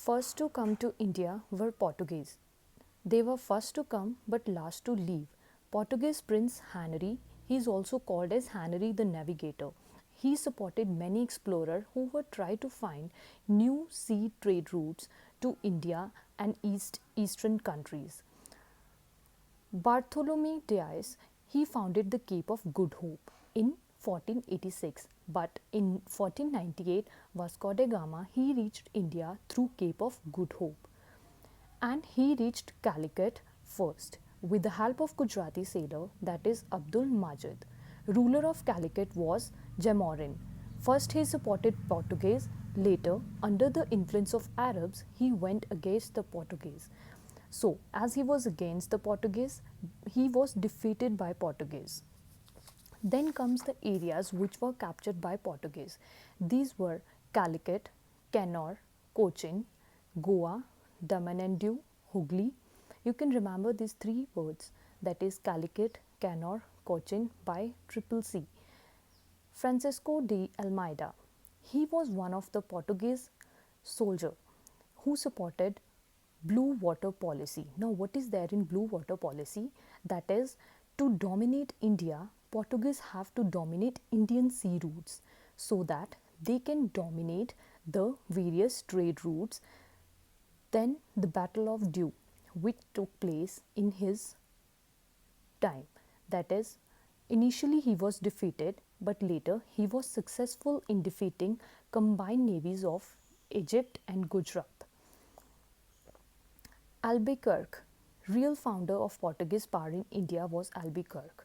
First to come to India were Portuguese. They were first to come but last to leave. Portuguese Prince Henry, he is also called as Henry the Navigator. He supported many explorers who were trying to find new sea trade routes to India and eastern countries. Bartholomew Dias, he founded the Cape of Good Hope in 1486, but in 1498 Vasco da Gama he reached India through Cape of Good Hope, and he reached Calicut first with the help of Gujarati sailor, that is Abdul Majid. Ruler of Calicut was Jamorin. First he supported Portuguese, later under the influence of Arabs he went against the Portuguese. So as he was against the Portuguese, he was defeated by Portuguese. Then comes the areas which were captured by Portuguese. These were Calicut, Kannauр, Cochin, Goa, Daman and Diu, Hooghly. You can remember these three words, that is Calicut, Kannaur, Cochin by Triple C. Francisco de Almeida. He was one of the Portuguese soldier who supported blue water policy. Now what is there in blue water policy? That is, to dominate India, Portuguese have to dominate Indian sea routes so that they can dominate the various trade routes. Then the Battle of Diu, which took place in his time, that is, initially he was defeated but later he was successful in defeating combined navies of Egypt and Gujarat. Albuquerque, real founder of Portuguese power in India was Albuquerque,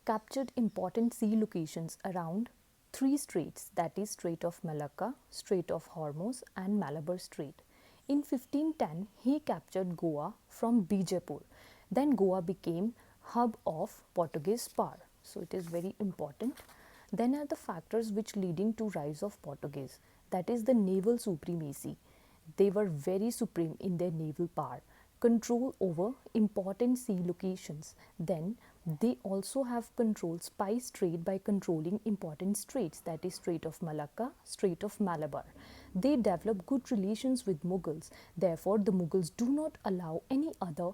captured important sea locations around three straits, that is Strait of Malacca, Strait of Hormuz and Malabar Strait. In 1510 he captured Goa from Bijapur. Then Goa became hub of Portuguese power. So it is very important. Then are the factors which leading to rise of Portuguese, that is the naval supremacy. They were very supreme in their naval power, control over important sea locations. Then they also have controlled spice trade by controlling important straits, that is Strait of Malacca, Strait of Malabar. They developed good relations with Mughals. Therefore, the Mughals do not allow any other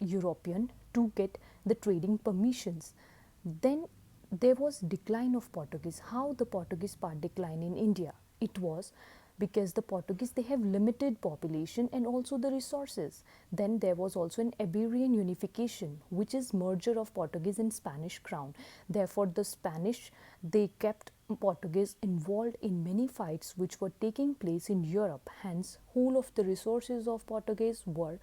European to get the trading permissions. Then there was decline of Portuguese. How the Portuguese part decline in India? It was because the Portuguese, they have limited population and also the resources. Then there was also an Iberian unification, which is merger of Portuguese and Spanish crown. Therefore the Spanish, they kept Portuguese involved in many fights which were taking place in Europe. Hence whole of the resources of Portuguese were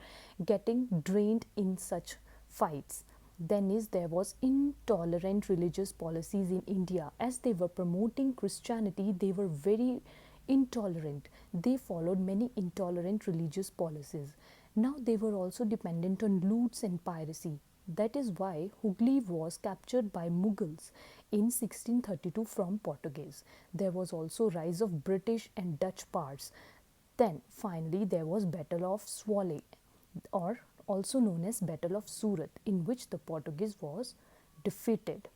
getting drained in such fights. Then there was intolerant religious policies in India. As they were promoting Christianity, they were very intolerant. They followed many intolerant religious policies. Now they were also dependent on loots and piracy. That is why Hooghly was captured by Mughals in 1632 from Portuguese. There was also rise of British and Dutch powers. Then finally there was Battle of Swaley, or also known as Battle of Surat, in which the Portuguese was defeated.